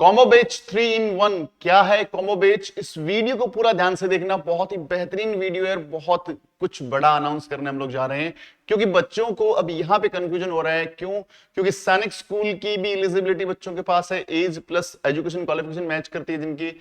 Combo batch 3 in 1 क्या है combo batch? इस वीडियो को पूरा ध्यान से देखना, बहुत ही बेहतरीन वीडियो है। बहुत कुछ बड़ा अनाउंस करने हम लोग जा रहे हैं, क्योंकि बच्चों को अब यहां पे कंफ्यूजन हो रहा है। क्यों? क्योंकि सैनिक स्कूल की भी एलिजिबिलिटी बच्चों के पास है, age plus education qualification match करती है जिनकी,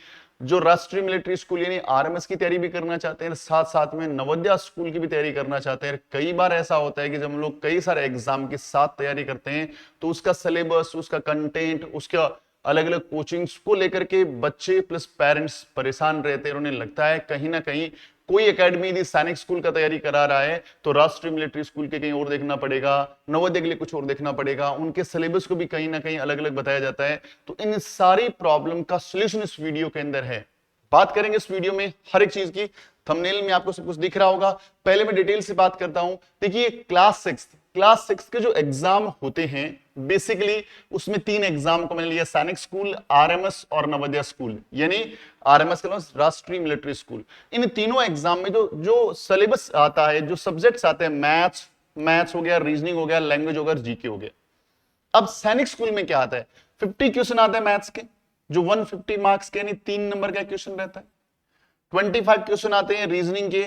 जो राष्ट्रीय मिलिट्री स्कूल यानी आरएमएस की तैयारी भी करना चाहते हैं, साथ साथ में नवोदय स्कूल की भी तैयारी करना चाहते हैं। कई बार ऐसा होता है कि जब हम लोग कई सारे एग्जाम के साथ तैयारी करते हैं तो उसका सिलेबस, उसका कंटेंट, उसका अलग अलग कोचिंग्स को लेकर के बच्चे प्लस पेरेंट्स परेशान रहते हैं। उन्हें लगता है कहीं ना कहीं कोई एकेडमी यदि सैनिक स्कूल का तैयारी करा रहा है तो राष्ट्रीय मिलिट्री स्कूल के कहीं और देखना पड़ेगा, नवोदय के लिए कुछ और देखना पड़ेगा, उनके सिलेबस को भी कहीं ना कहीं अलग अलग बताया जाता है। तो इन सारी प्रॉब्लम का सोल्यूशन इस वीडियो के अंदर है। बात करेंगे इस वीडियो में हर एक चीज की। थंबनेल में आपको सब कुछ दिख रहा होगा। पहले मैं डिटेल से बात करता हूं। देखिए, क्लास सिक्स के जो एग्जाम होते हैं, बेसिकली उसमें 3 एग्जाम को मैंने लिया, सैनिक स्कूल, आरएमएस और नवोदय स्कूल, यानी आरएमएस का मतलब राष्ट्रीय मिलिट्री स्कूल। इन तीनों एग्जाम में जो जो सिलेबस आता है, जो सब्जेक्ट्स आते हैं, मैथ्स हो गया, रीजनिंग हो गया, लैंग्वेज हो गया, जीके हो गया। अब सैनिक स्कूल में क्या आता है? 50 क्वेश्चन आते हैं मैथ्स के, जो 150 मार्क्स के यानी 3 नंबर का क्वेश्चन रहता है। 25 क्वेश्चन आते हैं रीजनिंग के,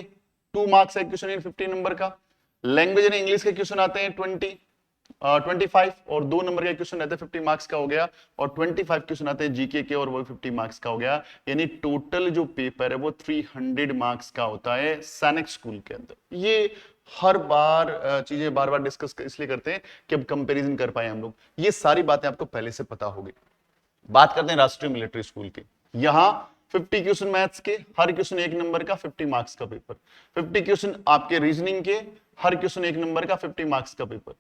2 मार्क्स का क्वेश्चन यानी 50 नंबर का। लैंग्वेज यानी इंग्लिश के क्वेश्चन आते हैं 25 और 2 नंबर का क्वेश्चन रहता है, 50 मार्क्स का हो गया। और 25 क्वेश्चन आते हैं जीके के और वो 50 मार्क्स का हो गया। यानी टोटल जो पेपर है वो 300 मार्क्स का होता है सैनिक स्कूल के अंदर। ये हर बार चीजें बार बार डिस्कस इसलिए करते हैं कि अब कंपैरिजन कर पाए हम लोग। ये सारी बातें आपको पहले से पता होगी। बात करते हैं राष्ट्रीय मिलिट्री स्कूल की। यहां 50 क्वेश्चन मैथ्स के, हर क्वेश्चन 1 नंबर का, 50 मार्क्स का पेपर। 50 क्वेश्चन आपके रीजनिंग के, हर क्वेश्चन 1 नंबर का, 50 मार्क्स का पेपर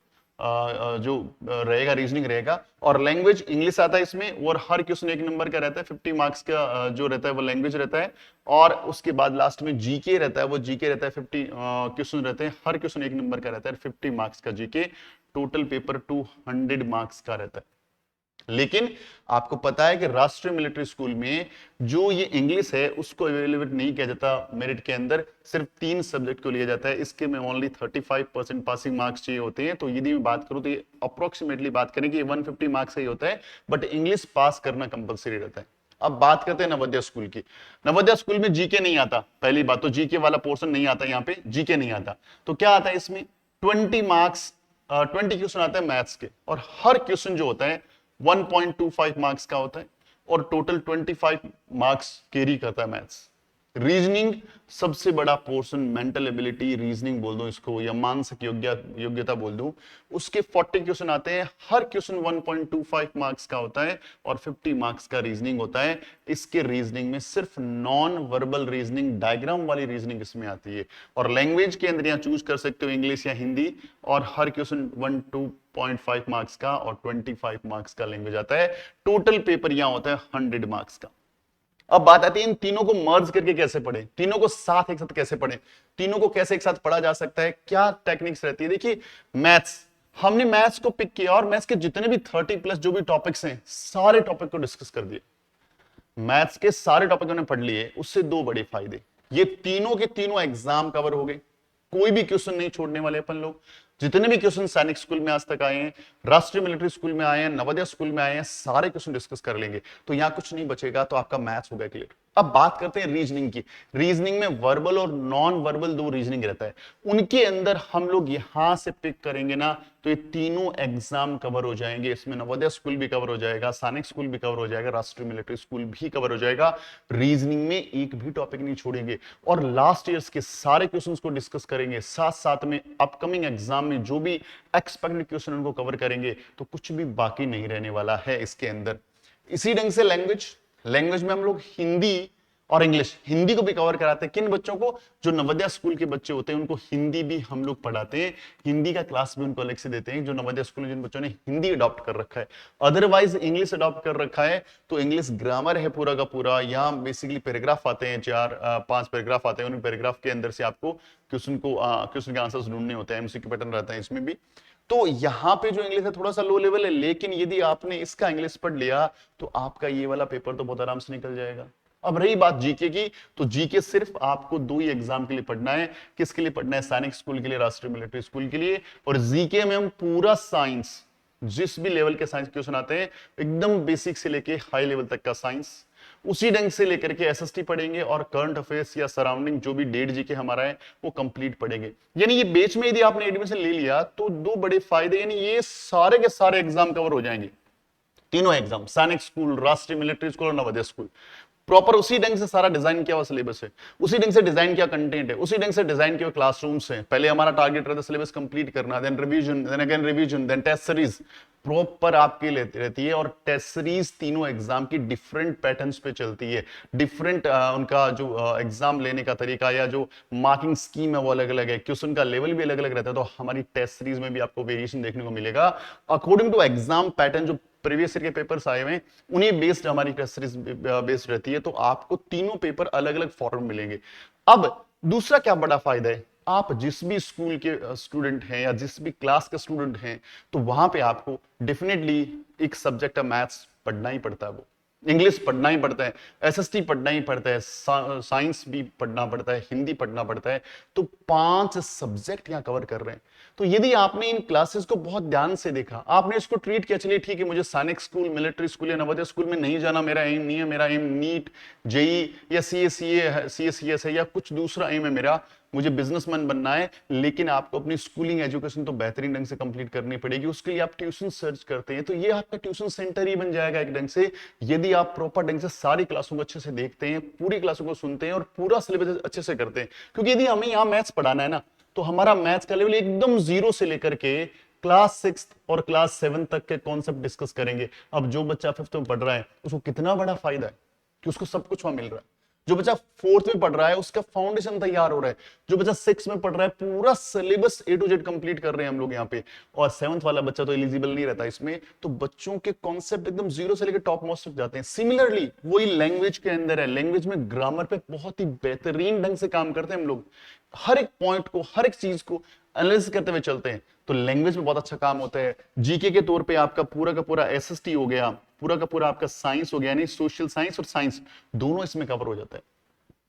जो रहेगा, रीजनिंग रहेगा। और लैंग्वेज इंग्लिश आता है इसमें, और हर क्वेश्चन 1 नंबर का रहता है, 50 मार्क्स का जो रहता है वो लैंग्वेज रहता है। और उसके बाद लास्ट में जीके रहता है, वो जीके रहता है, 50 क्वेश्चन रहते हैं, हर क्वेश्चन 1 नंबर का रहता है, 50 मार्क्स का जीके। टोटल पेपर 200 मार्क्स का रहता है। लेकिन आपको पता है कि राष्ट्रीय मिलिट्री स्कूल में जो ये इंग्लिश है उसको एवेल्युएट नहीं किया जाता मेरिट के अंदर, सिर्फ 3 सब्जेक्ट को लिया जाता है। इसके में ओनली 35% पासिंग मार्क्स चाहिए होते हैं। तो यदि मैं बात करूं तो ये अप्रोक्सीमेटली बात करें कि 150 मार्क्स ही होता है, बट इंग्लिश पास करना कंपलसरी रहता है। अब बात करते हैं नवोदय स्कूल की। नवोदय स्कूल में जीके नहीं आता। पहली बात तो जीके वाला पोर्शन नहीं आता, यहाँ पे जीके नहीं आता। तो क्या आता है इसमें? 20 मार्क्स, 20 क्वेश्चन आते हैं मैथ्स के, और हर क्वेश्चन जो होता है 1.25 मार्क्स का होता है, और टोटल 25 मार्क्स कैरी करता है मैथ्स। रीजनिंग सबसे बड़ा पोर्शन, मेंटल एबिलिटी रीजनिंग बोल दो इसको, या मानसिक योग्यता बोल दो, उसके 40 क्वेश्चन आते हैं। हर क्वेश्चन 1.25 मार्क्स का होता है और 50 मार्क्स का रीजनिंग होता है। इसके रीजनिंग में सिर्फ नॉन वर्बल रीजनिंग, डायग्राम वाली रीजनिंग इसमें आती है। और लैंग्वेज के अंदर यहाँ चूज कर सकते हो इंग्लिश या हिंदी, और हर क्वेश्चन 1.5 मार्क्स का और 25 मार्क्स का लैंग्वेज आता है। टोटल पेपर यहां होता है 100 मार्क्स का। अब बात आती है इन तीनों को मर्ज करके कैसे पढ़े, तीनों को साथ एक साथ कैसे पढ़े, तीनों को कैसे एक साथ पढ़ा जा सकता है, क्या टेक्निक्स रहती है। देखिए, मैथ्स, हमने मैथ्स को पिक किया और मैथ्स के जितने भी 30 प्लस जो भी टॉपिक्स हैं, सारे टॉपिक को डिस्कस कर दिए। मैथ्स के सारे टॉपिक हमने पढ़ लिए। उससे 2 बड़े फायदे, ये तीनों के तीनों एग्जाम कवर हो गए। कोई भी क्वेश्चन नहीं छोड़ने वाले अपन लोग। जितने भी क्वेश्चन सैनिक स्कूल में आज तक आए हैं, राष्ट्रीय मिलिट्री स्कूल में आए हैं, नवोदय स्कूल में आए हैं, सारे क्वेश्चन डिस्कस कर लेंगे। तो यहां कुछ नहीं बचेगा, तो आपका मैथ्स हो गया क्लियर। अब बात करते हैं रीजनिंग की। रीजनिंग में वर्बल और नॉन वर्बल 2 रीजनिंग रहता है। उनके अंदर हम लोग यहां से पिक करेंगे ना, तो ये तीनों एग्जाम कवर हो जाएंगे। इसमें नवोदय स्कूल भी कवर हो जाएगा, सैनिक स्कूल भी कवर हो जाएगा, राष्ट्रीय मिलिट्री स्कूल भी कवर हो जाएगा। रीजनिंग में एक भी टॉपिक नहीं छोड़ेंगे, और लास्ट ईयर्स के सारे क्वेश्चंस को डिस्कस करेंगे। साथ साथ में अपकमिंग एग्जाम में जो भी एक्सपेक्टेड क्वेश्चन उनको कवर करेंगे, तो कुछ भी बाकी नहीं रहने वाला है इसके अंदर। इसी ढंग से लैंग्वेज में हम लोग हिंदी और इंग्लिश, हिंदी को भी कवर कराते हैं। किन बच्चों को? जो नवोदय स्कूल के बच्चे होते हैं उनको हिंदी भी हम लोग पढ़ाते हैं। हिंदी का क्लास भी उनको अलग से देते हैं, जो नवोदय स्कूल में जिन बच्चों ने हिंदी अडॉप्ट कर रखा है। अदरवाइज इंग्लिश अडॉप्ट कर रखा है तो इंग्लिश ग्रामर है पूरा का पूरा। यहाँ बेसिकली पैराग्राफ आते हैं, 4-5 पैराग्राफ आते हैं। उन पैराग्राफ के अंदर से आपको क्वेश्चन के आंसर्स ढूंढने होते हैं। एमसीक्यू पैटर्न रहता है इसमें भी। तो यहां पे जो इंग्लिश है थोड़ा सा लो लेवल है, लेकिन यदि आपने इसका इंग्लिश पढ़ लिया तो आपका ये वाला पेपर तो बहुत आराम से निकल जाएगा। अब रही बात जीके की, तो जीके सिर्फ आपको 2 ही एग्जाम के लिए पढ़ना है। किसके लिए पढ़ना है? सैनिक स्कूल के लिए, राष्ट्रीय मिलिट्री स्कूल के लिए। और जीके में हम पूरा साइंस, जिस भी लेवल के साइंस क्वेश्चन आते हैं, एकदम बेसिक से लेके हाई लेवल तक का साइंस, उसी ढंग से लेकर के एसएसटी पढ़ेंगे और करंट अफेयर्स या सराउंडिंग जो भी डेढ़ जीके हमारा है वो कंप्लीट पढ़ेंगे। यानी ये बैच में यदि आपने एडमिशन ले लिया तो दो बड़े फायदे, यानी ये सारे के सारे एग्जाम कवर हो जाएंगे, तीनों एग्जाम, सैनिक स्कूल, राष्ट्रीय मिलिट्री स्कूल और नवोदय स्कूल। प्रॉपर उसी ढंग से सारा डिजाइन किया हुआ सिलेबस है, उसी ढंग से डिजाइन किया कंटेंट है, उसी ढंग से डिजाइन किया क्लासरूम्स है। पहले हमारा टारगेट रहता है सिलेबस कंप्लीट करना, then revision, then again revision, then test series proper आपके लेती रहती है। और टेस्ट सीरीज तीनों एग्जाम की डिफरेंट पैटर्न्स पे चलती है, डिफरेंट उनका जो एग्जाम लेने का तरीका या जो मार्किंग स्कीम है वो अलग अलग है, क्वेश्चन का लेवल भी अलग अलग रहता है। तो हमारी टेस्ट सीरीज में भी आपको वेरिएशन देखने को मिलेगा अकॉर्डिंग टू एग्जाम पैटर्न। जो प्रीवियस ईयर के पेपर्स आए हुए उन्हीं बेस्ड हमारी टेस्ट सीरीज बेस्ड रहती है। तो आपको तीनों पेपर अलग अलग फॉर्मेट मिलेंगे। अब दूसरा क्या बड़ा फायदा है, आप जिस भी स्कूल के स्टूडेंट हैं या जिस भी क्लास के स्टूडेंट हैं तो वहां पे आपको डेफिनेटली एक सब्जेक्ट है मैथ्स पढ़ना ही पड़ता है, वो इंग्लिश पढ़ना ही पड़ता है, एसएसटी पढ़ना ही पड़ता है, साइंस भी पढ़ना पड़ता है, हिंदी पढ़ना पड़ता है। तो 5 सब्जेक्ट यहां कवर कर रहे हैं। तो यदि आपने इन क्लासेस को बहुत ध्यान से देखा, आपने इसको ट्रीट किया, चलिए ठीक है मुझे सैनिक स्कूल, मिलिट्री स्कूल या नवोदय स्कूल में नहीं जाना, मेरा एम नहीं है, मेरा एम नीट, जेई या सीएसईएस है या कुछ दूसरा एम है मेरा, मुझे बिजनेसमैन बनना है, लेकिन आपको अपनी स्कूलिंग एजुकेशन तो बेहतरीन ढंग से कंप्लीट करनी पड़ेगी। उसके लिए आप ट्यूशन सर्च करते हैं तो ये आपका ट्यूशन सेंटर ही बन जाएगा एक ढंग से, यदि आप प्रॉपर ढंग से सारी क्लासों को अच्छे से देखते हैं, पूरी क्लासों को सुनते हैं और पूरा सिलेबस अच्छे से करते हैं। क्योंकि यदि हमें यहाँ मैथ्स पढ़ाना है ना, तो हमारा मैथ्स का लेवल एकदम 0 से लेकर के क्लास 6 और क्लास 7 तक के कॉन्सेप्ट डिस्कस करेंगे। अब जो बच्चा 5th में पढ़ रहा है उसको कितना बड़ा फायदा है कि उसको सब कुछ वहां मिल रहा है। जो बच्चा 4th में पढ़ रहा है उसका फाउंडेशन तैयार हो रहा है, जो बच्चा 6 में पढ़ रहा है पूरा syllabus A to Z complete कर रहे हैं हम लोग यहाँ पे, और 7th वाला बच्चा तो एलिजिबल नहीं रहता इसमें। तो बच्चों के कॉन्सेप्ट एकदम 0 से लेकर टॉप मोस्ट तक जाते हैं। सिमिलरली वही लैंग्वेज के अंदर है, लैंग्वेज में ग्रामर पे बहुत ही बेहतरीन ढंग से काम करते हैं हम लोग, हर एक पॉइंट को, हर एक चीज को एनालिसिस करते हुए चलते हैं। तो लैंग्वेज में बहुत अच्छा काम होता है। जीके के तौर पे आपका पूरा का पूरा एसएसटी हो गया, पूरा का पूरा आपका साइंस हो गया, यानी सोशल साइंस और साइंस दोनों इसमें कवर हो जाता है।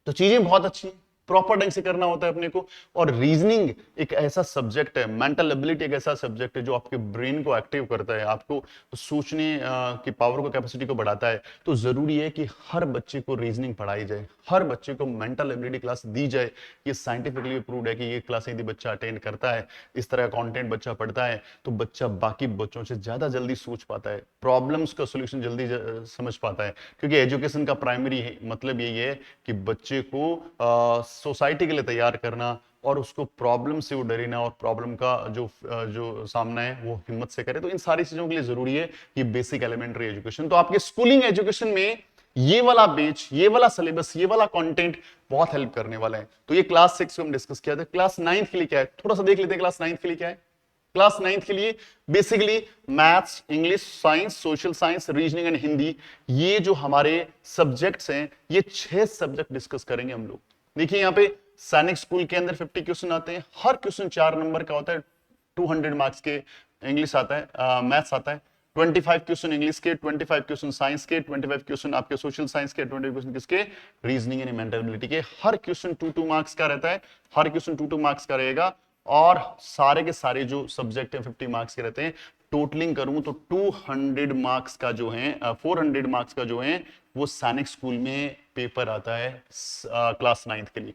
तो चीजें बहुत अच्छी हैं, प्रॉपर ढंग से करना होता है अपने को। और रीजनिंग एक ऐसा सब्जेक्ट है, मेंटल एबिलिटी एक ऐसा सब्जेक्ट है जो आपके ब्रेन को एक्टिव करता है, आपको सोचने की पावर को, कैपेसिटी को बढ़ाता है। तो जरूरी है कि हर बच्चे को रीजनिंग पढ़ाई जाए, हर बच्चे को मेंटल एबिलिटी क्लास दी जाए। ये साइंटिफिकली प्रूव्ड है कि ये क्लास यदि बच्चा अटेंड करता है, इस तरह का कंटेंट बच्चा पढ़ता है, तो बच्चा बाकी बच्चों से ज्यादा जल्दी सोच पाता है, प्रॉब्लम्स का सोल्यूशन जल्दी समझ पाता है। क्योंकि एजुकेशन का प्राइमरी मतलब यही है कि बच्चे को सोसाइटी के लिए तैयार करना और उसको प्रॉब्लम से वो डरे ना, और प्रॉब्लम का जो सामना है वो हिम्मत से करे। तो इन सारी चीजों के लिए जरूरी है ये बेसिक एलिमेंट्री एजुकेशन। तो आपके स्कूलिंग एजुकेशन में ये वाला बेच, ये वाला सिलेबस, ये वाला कंटेंट बहुत हेल्प करने वाला है। तो ये क्लास 6 को हम डिस्कस किया था। क्लास 9 के लिए क्या है, थोड़ा सा देख लेते हैं क्लास 9 के लिए क्या है। क्लास 9 के लिए basically maths, English, science, social science, reasoning and Hindi, ये जो हमारे सब्जेक्ट्स हैं, ये 6 सब्जेक्ट डिस्कस करेंगे हम लोग। देखिए यहाँ पे सैनिक स्कूल के अंदर 50 क्वेश्चन आते हैं, हर क्वेश्चन 4 नंबर का होता है, 200 मार्क्स के इंग्लिश आता है, मैथ्स आता है, 25 क्वेश्चन इंग्लिश के, 25 क्वेश्चन साइंस के, 25 क्वेश्चन आपके सोशल साइंस के, 20 क्वेश्चन किसके, रीजनिंग एंड मेंटल एबिलिटी के। हर क्वेश्चन 2-2 मार्क्स का रहता है, हर क्वेश्चन 2-2 मार्क्स का रहेगा। और सारे के सारे जो सब्जेक्ट है 50 मार्क्स के रहते हैं। टोटलिंग करूं तो 200 मार्क्स का जो है, 400 मार्क्स का जो है वो सैनिक स्कूल में पेपर आता है क्लास 9 के लिए।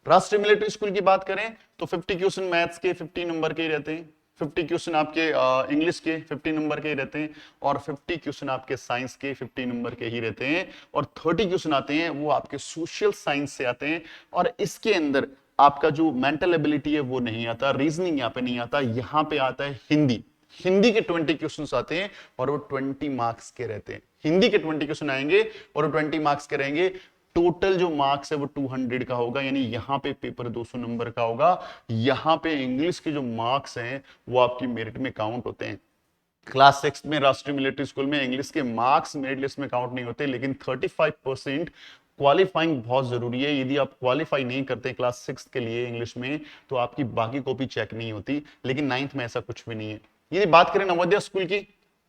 राष्ट्रीय मिलिट्री स्कूल की बात करें तो 50 क्वेश्चन मैथ्स के 50 नंबर के ही रहते हैं, 50 क्वेश्चन आपके इंग्लिश के 50 नंबर के ही रहते हैं, और 50 क्वेश्चन आपके साइंस के 50 नंबर के ही रहते हैं, और 30 क्वेश्चन आते हैं वो आपके सोशल साइंस से आते हैं। और इसके अंदर आपका जो मेंटल एबिलिटी है वो नहीं आता, रीजनिंग यहाँ पे नहीं आता, यहाँ पे आता है हिंदी। हिंदी के 20 क्वेश्चंस आते हैं और वो 20 मार्क्स के रहते हैं। हिंदी के 20 क्वेश्चन आएंगे और वो 20 मार्क्स के रहेंगे। टोटल जो मार्क्स है वो 200 का होगा, यानी यहां पे पेपर 200 नंबर का होगा। यहां पे इंग्लिश के जो मार्क्स हैं वो आपकी मेरिट में काउंट होते हैं। क्लास 6 में राष्ट्रीय मिलिट्री स्कूल में इंग्लिश के मार्क्स मेरिट लिस्ट में काउंट नहीं होते, लेकिन 35% क्वालिफाइंग बहुत जरूरी है। यदि आप क्वालिफाई नहीं करते क्लास 6 के लिए इंग्लिश में तो आपकी बाकी कॉपी चेक नहीं होती, लेकिन 9th में ऐसा कुछ भी नहीं है। यदि बात करें नवोदय स्कूल की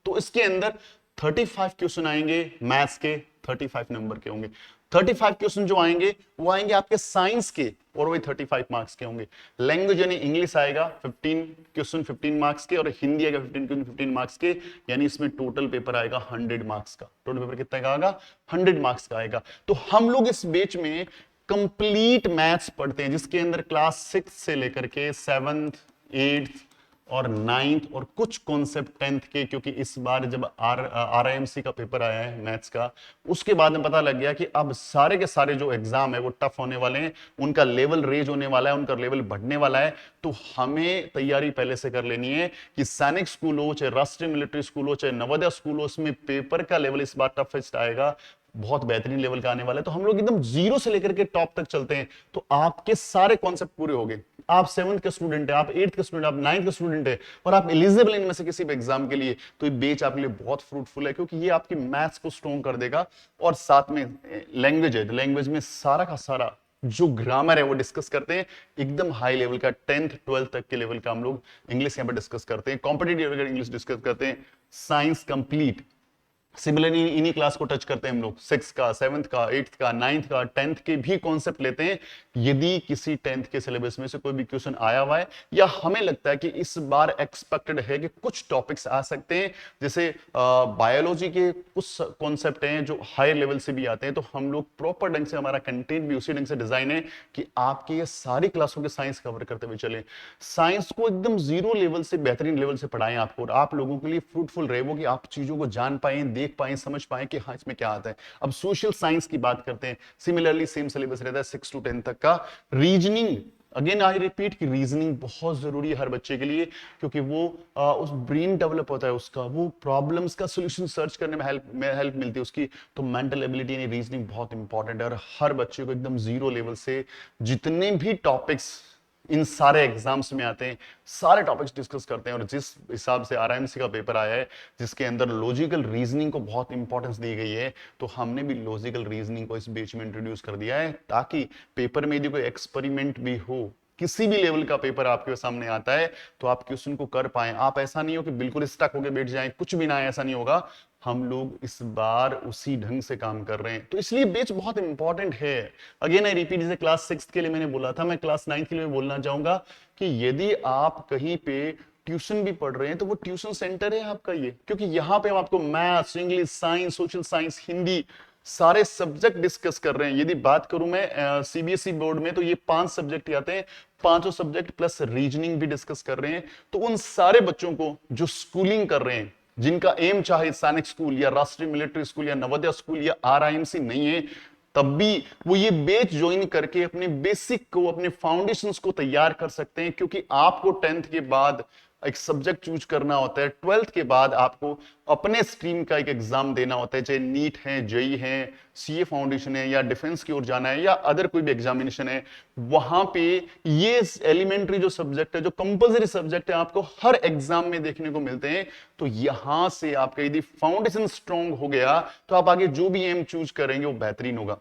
तो इसके अंदर 35 क्वेश्चन आएंगे मैथ्स के, 35 नंबर के होंगे। 35 क्वेश्चन जो आएंगे वो आएंगे आपके साइंस के, और वही 35 मार्क्स के होंगे। लैंग्वेज यानी इंग्लिश आएगा 15 क्वेश्चन 15 मार्क्स के, और हिंदी आएगा 15 क्वेश्चन 15 मार्क्स के, यानी इसमें टोटल पेपर आएगा 100 मार्क्स का। टोटल पेपर कितना का आएगा? 100 मार्क्स का आएगा। तो हम लोग इस बैच में कंप्लीट मैथ्स पढ़ते हैं, जिसके अंदर क्लास 6 से लेकर के 7th 8th और 9th और कुछ कॉन्सेप्ट 10th के, क्योंकि इस बार जब RIMC का पेपर आया है मैथ्स का, उसके बाद में पता लग गया कि अब सारे के सारे जो एग्जाम है वो टफ होने वाले हैं, उनका लेवल रेज होने वाला है, उनका लेवल बढ़ने वाला है। तो हमें तैयारी पहले से कर लेनी है कि सैनिक स्कूल हो, चाहे राष्ट्रीय मिलिट्री स्कूल हो, चाहे नवोदय स्कूल हो, उसमें पेपर का लेवल इस बार टफेस्ट आएगा, बहुत बेहतरीन लेवल का आने वाला है। तो हम लोग एकदम जीरो से लेकर के टॉप तक चलते हैं, तो आपके सारे कॉन्सेप्ट पूरे हो गए। आप 7th के स्टूडेंट है, आप 8th के स्टूडेंट, आप 9th के स्टूडेंट है, और आप एलिजिबल इनमें से किसी भी एग्जाम के लिए, तो ये बैच आपके लिए बहुत फ्रूटफुल है, क्योंकि ये आपकी मैथ्स को स्ट्रॉन्ग कर देगा। और साथ में लैंग्वेज है, लैंग्वेज में सारा का सारा जो ग्रामर है वो डिस्कस करते हैं, एकदम हाई लेवल का 10th 12th तक के लेवल का हम लोग इंग्लिश यहाँ पे डिस्कस करते हैं, कॉम्पिटिटिव लेवल का इंग्लिश डिस्कस करते हैं। साइंस कंप्लीट सिमिलरली इन्हीं क्लास को टच करते हैं हम लोग, 6th का 7th का 8th का 9th का 10th के भी कॉन्सेप्ट लेते हैं। यदि किसी 10th के सिलेबस में से कोई भी क्वेश्चन आया हुआ है, या हमें लगता है कि इस बार एक्सपेक्टेड है कि कुछ टॉपिक्स आ सकते हैं, जैसे बायोलॉजी के कुछ कॉन्सेप्ट हैं जो हायर लेवल से भी आते हैं, तो हम लोग प्रॉपर ढंग से, हमारा कंटेंट भी उसी ढंग से डिजाइन है कि आपके ये सारी क्लासों के साइंस कवर करते हुए चले। साइंस को एकदम जीरो लेवल से बेहतरीन लेवल से पढ़ाएं आपको, और आप लोगों के लिए फ्रूटफुल रहे वो कि आप चीजों को जान पाए, देख पाए, समझ पाए कि हाँ इसमें क्या आता है। अब सोशल साइंस की बात करते हैं, सिमिलरली सेम सिलेबस रहता है 6 to 10 तक का। रीजनिंग, अगेन आई रिपीट कि रीजनिंग बहुत जरूरी है हर बच्चे के लिए, क्योंकि वो उस ब्रेन डेवलप होता है उसका, वो प्रॉब्लम्स का सॉल्यूशन सर्च करने में हेल्प मिलती है उसकी। तो मेंटल एबिलिटी यानी रीजनिंग बहुत इंपॉर्टेंट है, और हर बच्चे को एकदम जीरो लेवल से जितने भी टॉपिक्स इन सारे एग्जाम्स में आते हैं, सारे टॉपिक्स डिस्कस करते हैं। और जिस हिसाब से RIMC का पेपर आया है, जिसके अंदर लॉजिकल रीजनिंग को बहुत इंपॉर्टेंस दी गई है, तो हमने भी लॉजिकल रीजनिंग को इस बैच में इंट्रोड्यूस कर दिया है, ताकि पेपर में यदि कोई एक्सपेरिमेंट भी हो, किसी भी लेवल का पेपर आपके सामने आता है, तो आप क्वेश्चन को कर पाए। आप ऐसा नहीं हो कि बिल्कुल स्टक होकर बैठ जाएं, कुछ भी ना आए, ऐसा नहीं होगा। हम लोग इस बार उसी ढंग से काम कर रहे हैं, तो इसलिए बैच बहुत इंपॉर्टेंट है। अगेन आई रिपीट, जैसे क्लास 6 के लिए मैंने बोला था, मैं क्लास 9 के लिए बोलना चाहूंगा कि यदि आप कहीं पे ट्यूशन भी पढ़ रहे हैं, तो वो ट्यूशन सेंटर है आपका ये, क्योंकि यहाँ पे हम आपको maths, English, science, social science, Hindi, सारे सब्जेक्ट डिस्कस कर रहे हैं। यदि बात करूं मैं CBSE बोर्ड में, तो ये 5 सब्जेक्ट आते हैं, 5 सब्जेक्ट प्लस रीजनिंग भी डिस्कस कर रहे हैं। तो उन सारे बच्चों को जो स्कूलिंग कर रहे हैं, जिनका एम चाहे सैनिक स्कूल या राष्ट्रीय मिलिट्री स्कूल या नवोदय स्कूल या RIMC नहीं है, तब भी वो ये बैच ज्वाइन करके अपने बेसिक को, अपने फाउंडेशंस को तैयार कर सकते हैं। क्योंकि आपको 10th के बाद एक सब्जेक्ट चूज करना होता है, 12th के बाद आपको अपने स्ट्रीम का एक एग्जाम देना होता है, चाहे नीट है, JEE है, CA फाउंडेशन है, या डिफेंस की ओर जाना है, या अदर कोई भी एग्जामिनेशन है। वहां पे ये एलिमेंट्री जो सब्जेक्ट है, जो कंपल्सरी सब्जेक्ट है, आपको हर एग्जाम में देखने को मिलते हैं। तो यहां से आपका यदि फाउंडेशन स्ट्रांग हो गया, तो आप आगे जो भी एम चूज करेंगे वो बेहतरीन होगा।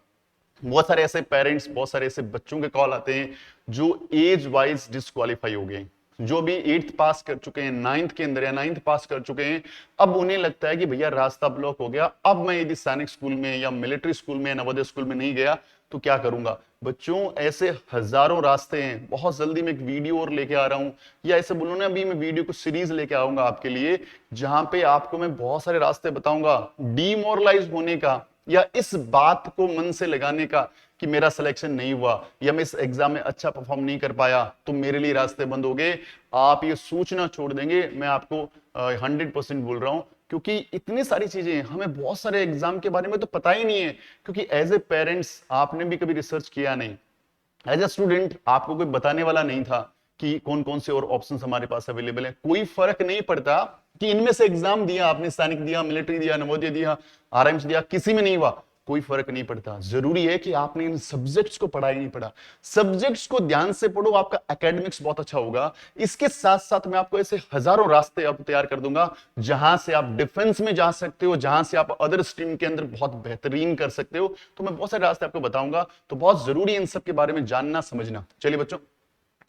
बहुत सारे ऐसे पेरेंट्स, बहुत सारे ऐसे बच्चों के कॉल आते हैं जो एज वाइज डिस्क्वालीफाई हो गए, जो भी 8th पास कर चुके हैं, 9th के अंदर या 9th पास कर चुके हैं। अब उन्हें लगता है कि भैया रास्ता ब्लॉक हो गया, अब मैं यदि सैनिक स्कूल में या मिलिट्री स्कूल में या नवोदय स्कूल में नहीं गया तो क्या करूंगा। बच्चों, ऐसे हजारों रास्ते हैं। बहुत जल्दी मैं एक वीडियो और लेके आ रहा हूं, या ऐसे बोलो ना, अभी मैं वीडियो को सीरीज लेके आऊंगा आपके लिए, जहां पे आपको मैं बहुत सारे रास्ते बताऊंगा डीमोरलाइज होने का, या इस बात को मन से लगाने का कि मेरा सिलेक्शन नहीं हुआ या मैं इस एग्जाम में अच्छा परफॉर्म नहीं कर पाया तो मेरे लिए रास्ते बंद हो गए। आप ये सोचना छोड़ देंगे, मैं आपको 100% बोल रहा हूं, क्योंकि इतनी सारी चीजें हैं, हमें बहुत सारे एग्जाम के बारे में तो पता ही नहीं है, क्योंकि एज ए पेरेंट्स आपने भी कभी रिसर्च किया नहीं, एज ए स्टूडेंट आपको कोई बताने वाला नहीं था कि कौन कौन से और ऑप्शंस हमारे पास अवेलेबल है। कोई फर्क नहीं पड़ता कि इनमें से एग्जाम दिया आपने, सैनिक दिया, मिलिट्री दिया, नवोदय दिया, RIMC दिया, किसी में नहीं हुआ, कोई फर्क नहीं पड़ता। जरूरी है कि आपने इन सब्जेक्ट्स को पढ़ा ही नहीं पढ़ा। सब्जेक्ट्स को ध्यान से पढ़ो, आपका एकेडमिक्स बहुत अच्छा होगा। इसके साथ साथ मैं आपको ऐसे हजारों रास्ते आप तैयार कर दूंगा, जहां से आप डिफेंस में जा सकते हो, जहां से आप अदर स्ट्रीम के अंदर बहुत बेहतरीन कर सकते हो। तो मैं बहुत सारे रास्ते आपको बताऊंगा, तो बहुत जरूरी है इन सब के बारे में जानना, समझना। चलिए बच्चों,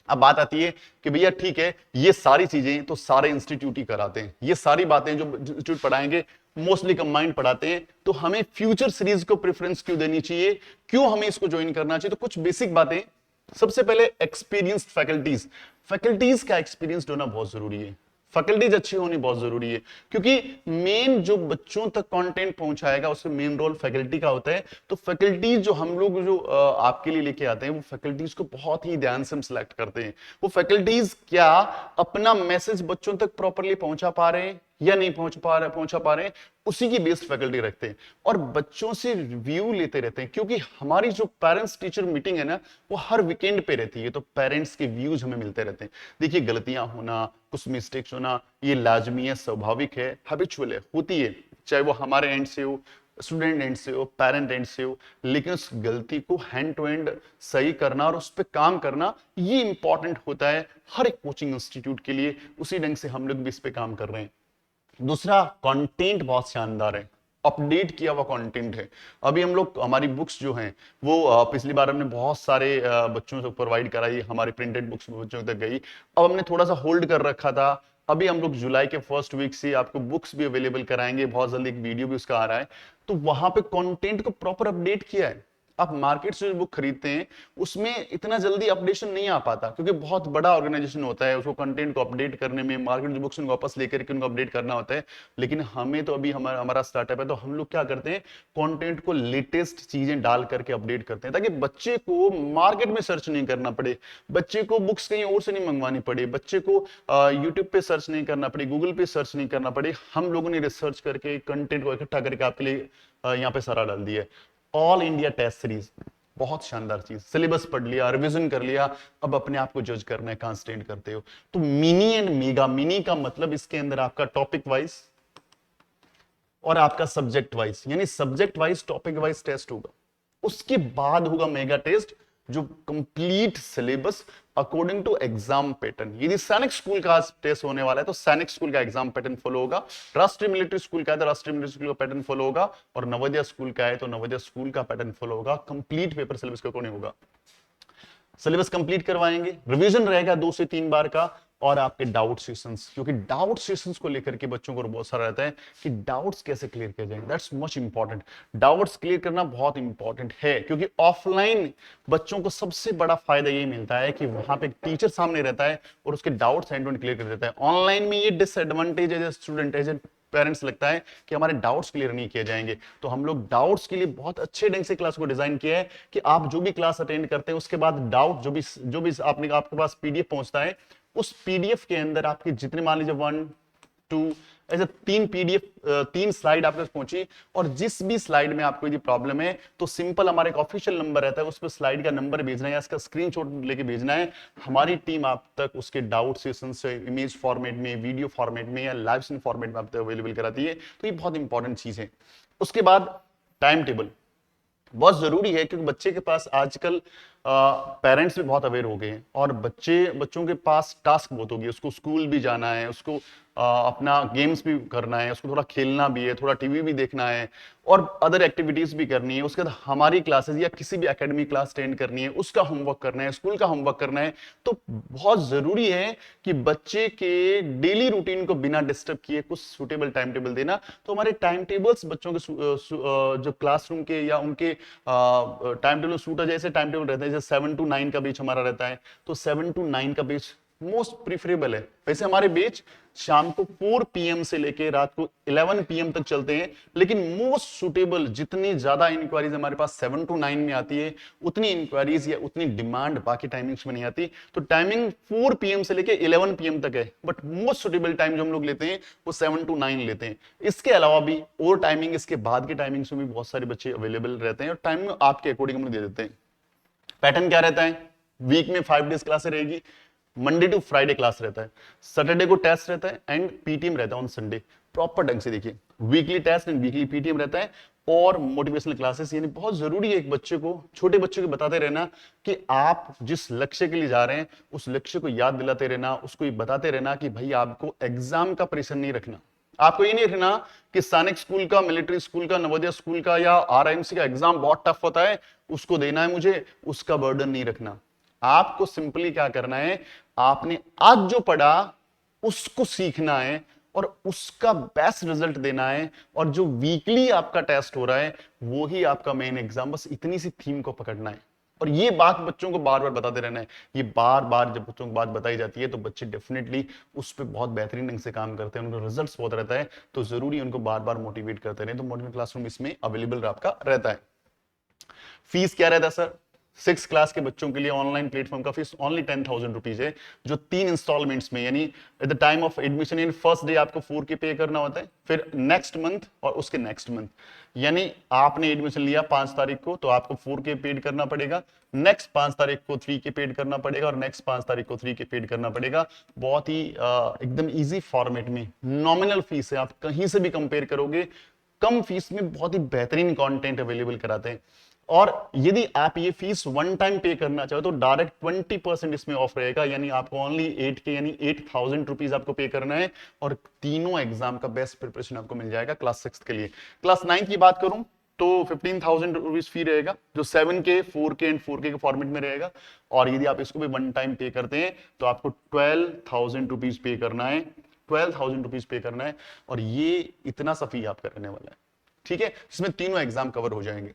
अब बात आती है कि भैया ठीक है, ये सारी चीजें तो सारे इंस्टीट्यूट ही कराते हैं, ये सारी बातें जो इंस्टीट्यूट पढ़ाएंगे मोस्टली कंबाइंड पढ़ाते हैं, तो हमें फ्यूचर सीरीज को प्रेफरेंस क्यों देनी चाहिए, क्यों हमें इसको ज्वाइन करना चाहिए? तो कुछ बेसिक बातें। सबसे पहले एक्सपीरियंस्ड फैकल्टीज, फैकल्टीज का एक्सपीरियंस होना बहुत जरूरी है, फैकल्टीज अच्छी होनी बहुत जरूरी है, क्योंकि मेन जो बच्चों तक कंटेंट पहुंचाएगा उसमें मेन रोल फैकल्टी का होता है। तो फैकल्टीज जो हम लोग जो आपके लिए लेके आते हैं, वो फैकल्टीज को बहुत ही ध्यान से हम सिलेक्ट करते हैं। वो फैकल्टीज क्या अपना मैसेज बच्चों तक प्रॉपरली पहुंचा पा रहे हैं या नहीं पहुंचा पा रहे हैं, उसी की बेस्ड फैकल्टी रखते हैं और बच्चों से रिव्यू लेते रहते हैं, क्योंकि हमारी जो पेरेंट्स टीचर मीटिंग है ना, वो हर वीकेंड पे रहती है, तो पेरेंट्स के व्यूज हमें मिलते रहते हैं। देखिए, गलतियां होना, कुछ मिस्टेक्स होना, ये लाजमी है, स्वाभाविक है, हैबिचुअल है, होती है, चाहे वो हमारे एंड से हो, स्टूडेंट एंड से हो, पेरेंट एंड से हो, लेकिन उस गलती को हैंड टू हैंड सही करना और उस पर काम करना, ये इंपॉर्टेंट होता है हर एक कोचिंग इंस्टीट्यूट के लिए। उसी ढंग से हम लोग भी इस पे काम कर रहे हैं। दूसरा, कंटेंट बहुत शानदार है, अपडेट किया हुआ कंटेंट है। अभी हम लोग, हमारी बुक्स जो हैं वो पिछली बार हमने बहुत सारे बच्चों को प्रोवाइड कराई, हमारी प्रिंटेड बुक्स बच्चों तक गई। अब हमने थोड़ा सा होल्ड कर रखा था, अभी हम लोग जुलाई के फर्स्ट वीक से आपको बुक्स भी अवेलेबल कराएंगे, बहुत जल्दी एक वीडियो भी उसका आ रहा है। तो वहां पे कंटेंट को प्रॉपर अपडेट किया है। आप मार्केट से जो बुक खरीदते हैं उसमें इतना जल्दी अपडेशन नहीं आ पाता, क्योंकि बहुत बड़ा ऑर्गेनाइजेशन होता है, उसको कंटेंट को अपडेट करने में, मार्केट बुक्स उनको वापस लेकर के उनको अपडेट करना होता है। लेकिन हमें तो अभी हमारा स्टार्टअप है, तो हम लोग क्या करते हैं, कंटेंट को लेटेस्ट चीजें डाल करके अपडेट करते हैं, ताकि बच्चे को मार्केट में सर्च नहीं करना पड़े, बच्चे को बुक्स कहीं और से नहीं मंगवानी पड़े, बच्चे को यूट्यूब पे सर्च नहीं करना पड़े, गूगल पे सर्च नहीं करना पड़े। हम लोगों ने रिसर्च करके कंटेंट को इकट्ठा करके आपके लिए यहाँ पे सारा डाल दिया है। ऑल इंडिया टेस्ट सीरीज, बहुत शानदार चीज, सिलेबस पढ़ लिया, रिवीजन कर लिया, अब अपने आप को जज करना है कहां स्टैंड करते हो। तो मिनी एंड मेगा, मिनी का मतलब इसके अंदर आपका टॉपिक वाइज और आपका सब्जेक्ट वाइज, यानी subject wise topic wise test होगा, उसके बाद होगा मेगा टेस्ट, जो complete syllabus according to exam pattern. यदि सैनिक स्कूल का टेस्ट होने वाला है तो सैनिक स्कूल का एग्जाम पैटर्न फॉलो होगा, राष्ट्रीय मिलिट्री स्कूल का है तो राष्ट्रीय मिलिट्री स्कूल का पैटर्न फॉलो होगा, और नवोदय स्कूल का है तो नवोदय स्कूल का पैटर्न फॉलो होगा। कंप्लीट पेपर सिलेबस के अकॉर्डिंग होगा, सिलेबस कंप्लीट करवाएंगे, रिवीजन रहेगा 2 से 3 बार का, और आपके डाउट सेशंस, क्योंकि डाउट सेशंस को लेकर के बच्चों को बहुत सारा रहता है कि डाउट्स कैसे क्लियर किए जाएंगे। That's much important, doubts clear करना बहुत इंपॉर्टेंट है, क्योंकि ऑफलाइन बच्चों को सबसे बड़ा फायदा ये मिलता है कि वहां पे एक टीचर सामने रहता है और उसके doubts hand to hand clear कर देता है। ऑनलाइन में ये डिसएडवांटेज है, स्टूडेंट है, पेरेंट्स लगता है कि हमारे डाउट्स क्लियर नहीं किए जाएंगे। तो हम लोग डाउट्स के लिए बहुत अच्छे ढंग से क्लास को डिजाइन किया है कि आप जो भी क्लास अटेंड करते हैं उसके बाद डाउट जो भी आपके पास पीडीएफ पहुंचता है, उस पीडीएफ के अंदर आपके जितने, मान लीजिए 1 2 ऐसे 3 पीडीएफ 3 स्लाइड आपके पास पहुंची, और जिस भी स्लाइड में आपको यदि प्रॉब्लम है तो सिंपल हमारा एक ऑफिशियल नंबर रहता है, उस पर स्लाइड का नंबर भेजना है या इसका स्क्रीनशॉट लेके भेजना है। हमारी टीम आप तक उसके डाउट सेशन से इमेज फॉर्मेट में, वीडियो फॉर्मेट में या लाइव सीन फॉर्मेट में आप तक अवेलेबल कराती है। तो ये बहुत इंपॉर्टेंट चीज है। उसके बाद टाइम टेबल बहुत जरूरी है, क्योंकि बच्चे के पास आजकल पेरेंट्स भी बहुत अवेयर हो गए हैं, और बच्चों के पास टास्क बहुत हो गई, उसको स्कूल भी जाना है, उसको अपना गेम्स भी करना है, उसको थोड़ा खेलना भी है, थोड़ा टीवी भी देखना है, और अदर एक्टिविटीज भी करनी है। उसके बाद हमारी क्लासेस या किसी भी एकेडमी क्लास अटेंड करनी है, उसका होमवर्क करना है, स्कूल का होमवर्क करना है। तो बहुत जरूरी है कि बच्चे के डेली रूटीन को बिना डिस्टर्ब किए कुछ सुटेबल टाइम टेबल देना। तो हमारे टाइम टेबल्स बच्चों के जो क्लासरूम के या उनके टाइम टेबल सूट हो, जैसे टाइम टेबल रहते हैं, जैसे 7 to 9 का बीच हमारा रहता है, तो 7 to 9 का बीच मोस्ट प्रिफरेबल है। वैसे हमारे बीच शाम को 4 PM से लेके रात को 11 PM तक चलते हैं, लेकिन मोस्ट सुटेबल, जितनी ज्यादा इंक्वायरीज हमारे पास 7 to 9 में आती है, उतनी इंक्वायरीज या उतनी डिमांड बाकी टाइमिंग्स में नहीं आती। तो टाइमिंग 4 PM से लेके 11 PM तक है, बट मोस्ट सुटेबल टाइम जो हम लोग लेते हैं वो 7 to 9 लेते हैं। इसके अलावा भी और टाइमिंग, इसके बाद के टाइमिंग्स में भी बहुत सारे बच्चे अवेलेबल रहते हैं, और टाइमिंग आपके अकॉर्डिंग हम लोग दे देते हैं। पैटर्न क्या रहता है, वीक में 5 डेज क्लास रहेगी, मंडे टू फ्राइडे क्लास रहता है, सैटरडे को टेस्ट रहता है, एंड पीटीएम रहता है ऑन संडे। प्रॉपर ढंग से देखिए, weekly test and weekly PTM रहता है, और मोटिवेशनल क्लासेस। यानी बहुत जरूरी है एक बच्चे को, छोटे बच्चे को बताते रहना कि आप जिस लक्ष्य के लिए जा रहे हैं उस लक्ष्य को याद दिलाते रहना, उसको ये बताते रहना कि भाई आपको एग्जाम का प्रेशर नहीं रखना। आपको ये नहीं रखना कि सैनिक स्कूल का, मिलिट्री स्कूल का, नवोदय स्कूल का या आरआईएमसी का एग्जाम बहुत टफ होता है, उसको देना है मुझे, उसका बर्डन नहीं रखना। आपको सिंपली क्या करना है, आपने आज जो पढ़ा उसको सीखना है, और उसका बेस्ट रिजल्ट देना है, और जो वीकली आपका टेस्ट हो रहा है वो ही आपका मेन एग्जाम, बस इतनी सी थीम को पकड़ना है। और ये बात बच्चों को बार बार बताते रहना है। ये बार बार जब बच्चों को बात बताई जाती है तो बच्चे डेफिनेटली उस पर बहुत बेहतरीन ढंग से काम करते हैं, उनको रिजल्ट्स बहुत रहता है, तो जरूरी उनको बार बार मोटिवेट करते रहे। तो मोटिवेट क्लासरूम इसमें अवेलेबल आपका रहता है। फीस क्या रहता है सर? 6 क्लास के बच्चों के लिए ऑनलाइन प्लेटफॉर्म का फीस ओनली 10,000 रुपीज है, जो 3 इंस्टॉलमेंट्स में, यानी at the time of admission in first day आपको 4K पे करना होता है, फिर नेक्स्ट मंथ और उसके नेक्स्ट मंथ, यानी आपने एडमिशन लिया 5 तारीख को तो आपको 4K पेड करना पड़ेगा, नेक्स्ट 5 तारीख को 3K पेड करना पड़ेगा, और नेक्स्ट 5 तारीख को 3K पेड करना पड़ेगा। बहुत ही एकदम इजी फॉर्मेट में नॉमिनल फीस है, आप कहीं से भी कंपेयर करोगे कम फीस में बहुत ही बेहतरीन कंटेंट अवेलेबल कराते हैं। और यदि आप ये फीस वन टाइम पे करना चाहो तो डायरेक्ट 20% इसमें ऑफ रहेगा, यानी आपको ओनली 8K यानी 8,000 रुपीज आपको पे करना है, और तीनों एग्जाम का बेस्ट प्रिपरेशन आपको मिल जाएगा क्लास 6 के लिए। क्लास 9 की बात करूं तो 15,000 रुपीज फी रहेगा, जो 7K 4K एंड 4K के फॉर्मेट में रहेगा, और यदि आप इसको भी वन टाइम पे करते हैं तो आपको 12,000 रुपीज पे करना है, 12,000 रुपीज पे करना है, और ये इतना सा फी आपका रहने वाला है, ठीक है, इसमें तीनों एग्जाम कवर हो जाएंगे।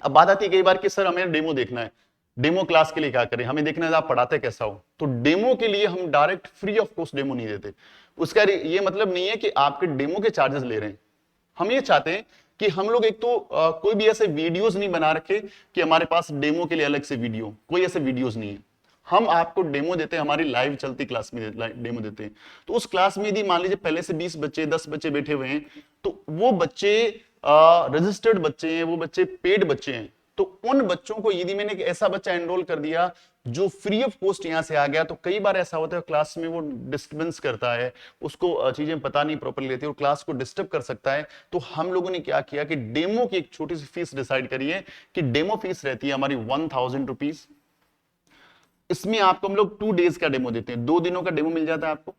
अब बात आती है कई बार कि सर हमें डेमो देखना है, डेमो क्लास के लिए क्या करें, हमें देखना है आप पढ़ाते कैसा हो, तो डेमो के लिए हम direct free of cost demo नहीं देते। उसका ये मतलब नहीं है कि आपके डेमो के चार्जेस ले रहे हैं, हम ये चाहते हैं कि हम लोग एक तो कोई भी ऐसे वीडियोस नहीं बना रखे कि हमारे पास डेमो के लिए अलग से वीडियो, कोई ऐसे वीडियोस नहीं है। हम आपको डेमो देते हैं, हमारी लाइव चलती क्लास में डेमो देते हैं। तो उस क्लास में यदि मान लीजिए पहले से 20 बच्चे 10 बच्चे बैठे हुए हैं, तो वो बच्चे रजिस्टर्ड बच्चे हैं, वो बच्चे पेड बच्चे हैं, तो उन बच्चों को यदि मैंने एक ऐसा बच्चा एनरोल कर दिया जो फ्री ऑफ कॉस्ट यहां से आ गया, तो कई बार ऐसा होता है क्लास में वो डिस्टर्बेंस करता है, उसको चीजें पता नहीं प्रॉपरली रहती और क्लास को डिस्टर्ब कर सकता है। तो हम लोगों ने क्या किया कि डेमो की एक छोटी सी फीस डिसाइड करी है कि डेमो फीस रहती है हमारी 1,000 रुपीज। इसमें आपको हम लोग 2 डेज का डेमो देते हैं, 2 दिनों का डेमो मिल जाता है आपको।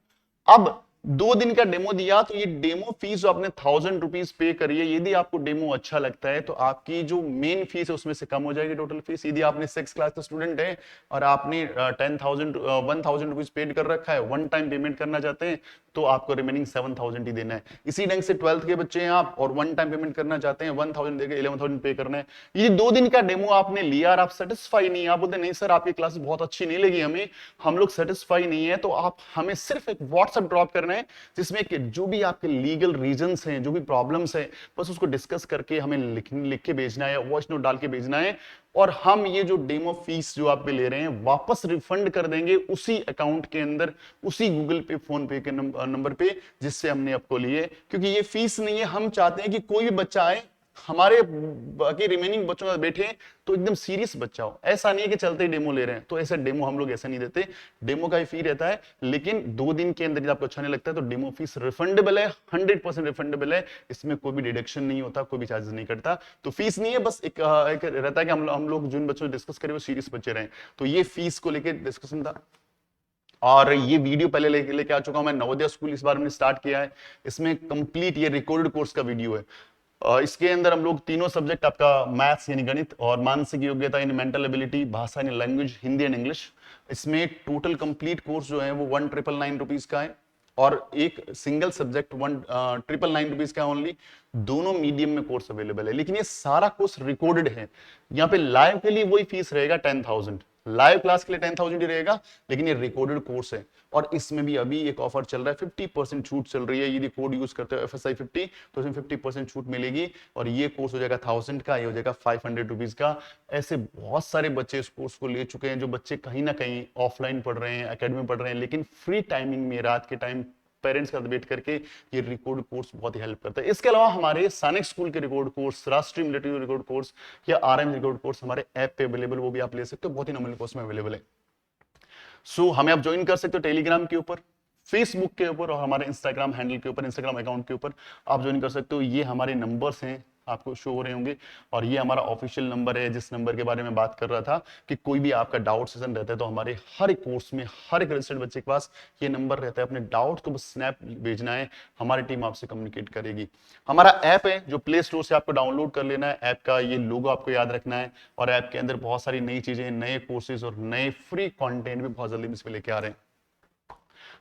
अब 2 दिन का डेमो दिया तो ये डेमो फीस जो आपने 1,000 रुपीज पे करी है, यदि आपको डेमो अच्छा लगता है तो आपकी जो मेन फीस है उसमें से कम हो जाएगी टोटल फीस। यदि आपने 6 क्लास का स्टूडेंट है और आपने 1,000 रुपीज पेड कर रखा है, वन टाइम पेमेंट करना चाहते हैं, तो आपको रिमेनिंग 7,000 ही देना है। इसी ढंग से 12th के बच्चे हैं आप और वन टाइम पेमेंट करना चाहते हैं, 1,000 देकर 11,000 पे करना है। ये 2 दिन का डेमो आपने लिया और आप सेटिस्फाई नहीं, आप बोलते नहीं सर आपकी क्लास बहुत अच्छी नहीं लगी हमें, हम लोग सेटिस्फाई नहीं है, तो आप हमें सिर्फ एक व्हाट्सएप ड्रॉप करना है जिसमें कि जो भी आपके लीगल रीजंस हैं, जो भी प्रॉब्लम्स हैं, बस उसको डिस्कस करके हमें लिख के भेजना है, वॉइस नोट डाल के भेजना है, और हम ये जो डेमो फीस जो आप पे ले रहे हैं वापस रिफंड कर देंगे उसी अकाउंट के अंदर, उसी गूगल पे फोन पे के नंबर पे जिससे हमने आपको लिए। क्योंकि ये फीस नहीं है, हम चाहते हैं कि कोई भी बच्चा आए, हमारे बाकी रिमेनिंग बच्चों में बैठे तो एकदम सीरियस बच्चा हो, ऐसा नहीं है कि चलते ही डेमो ले रहे हैं, तो ऐसे डेमो हम लोग ऐसा नहीं देते। डेमो का ही फी रहता है, लेकिन 2 दिन के अंदर यदि आपको अच्छा नहीं लगता है तो डेमो फीस रिफंडेबल है, 100% रिफंडेबल है, इसमें कोई भी डिडक्शन नहीं होता, कोई भी चार्जेस नहीं करता। तो फीस नहीं है, बस एक रहता है कि हम लोग जिन बच्चों से डिस्कस करें वो सीरियस बच्चे रहे, तो ये फीस को लेकर डिस्कशन था। और ये वीडियो पहले लेके आ चुका हूं मैं, नवोदय स्कूल इस बार मैंने स्टार्ट किया है, इसमें कंप्लीट ये रिकॉर्डेड कोर्स का वीडियो है। इसके अंदर हम लोग तीनों सब्जेक्ट, आपका मैथ्स यानी गणित और मानसिक योग्यता यानी मेंटल एबिलिटी, भाषा यानी लैंग्वेज हिंदी एंड इंग्लिश, इसमें टोटल कंप्लीट कोर्स जो है वो 1,999 रुपीज का है, और एक सिंगल सब्जेक्ट 1,999 रुपीज का ओनली। दोनों मीडियम में कोर्स अवेलेबल है, लेकिन ये सारा कोर्स रिकॉर्डेड है। यहाँ पे लाइव के लिए वही फीस रहेगा 10,000, लाइव क्लास के लिए 10,000 ही रहेगा, लेकिन ये रिकॉर्डेड कोर्स है। और इसमें भी अभी एक ऑफर चल रहा है, 50% छूट चल रही है, यदि कोड यूज करते हो FSI 50 तो इसमें 50% छूट मिलेगी, और ये कोर्स हो जाएगा 1,000 का, ये हो जाएगा 500 रुपीज का। ऐसे बहुत सारे बच्चे इस कोर्स को ले चुके हैं, जो बच्चे कहीं ना कहीं ऑफलाइन पढ़ रहे हैं, एकेडमी में पढ़ रहे हैं, लेकिन फ्री टाइमिंग में रात के टाइम पेरेंट्स का वेट करके ये रिकॉर्ड कोर्स बहुत ही हेल्प करता है। इसके अलावा हमारे सैनिक स्कूल के रिकॉर्ड कोर्स, राष्ट्रीय मिलिट्री रिकॉर्ड कोर्स या RM रिकॉर्ड कोर्स हमारे ऐप पे अवेलेबल, वो भी आप ले सकते हो, बहुत ही नॉमिनल कॉस्ट में अवेलेबल है। सो हमें आप ज्वाइन कर सकते हो टेलीग्राम के ऊपर, फेसबुक के ऊपर और हमारे इंस्टाग्राम हैंडल के ऊपर, इंस्टाग्राम अकाउंट के ऊपर आप ज्वाइन कर सकते हो। ये हमारे नंबर्स हैं, आपको शो हो रहे होंगे, और ये हमारा ऑफिशियल नंबर है, जिस नंबर के बारे में बात कर रहा था कि कोई भी आपका डाउट सेशन रहता है तो हमारे हर एक कोर्स में हर एक रजिस्टर्ड बच्चे के पास ये नंबर रहता है। अपने डाउट को बस स्नैप भेजना है, हमारी टीम आपसे कम्युनिकेट करेगी। हमारा ऐप है जो प्ले स्टोर से आपको डाउनलोड कर लेना है, ऐप का ये लोगो आपको याद रखना है, और ऐप के अंदर बहुत सारी नई चीजें, नए कोर्सेज और नए फ्री कॉन्टेंट भी बहुत जल्दी इसमें लेके आ रहे हैं।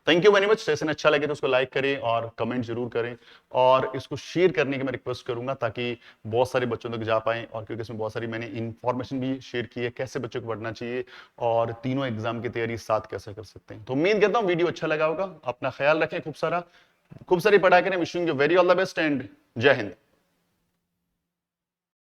Thank you very much. Session अच्छा लगे तो उसको लाइक करें और कमेंट जरूर करें, और इसको शेयर करने की मैं रिक्वेस्ट करूंगा ताकि बहुत सारे बच्चों तक जा पाए। और क्योंकि इसमें बहुत सारी मैंने इंफॉर्मेशन भी शेयर की है कैसे बच्चों को पढ़ना चाहिए और तीनों एग्जाम की तैयारी साथ कैसे कर सकते हैं। तो उम्मीद करता हूँ वीडियो अच्छा लगा होगा। अपना ख्याल रखें, खूब सारी पढ़ाई करें। Wishing you very all the best and जय हिंद।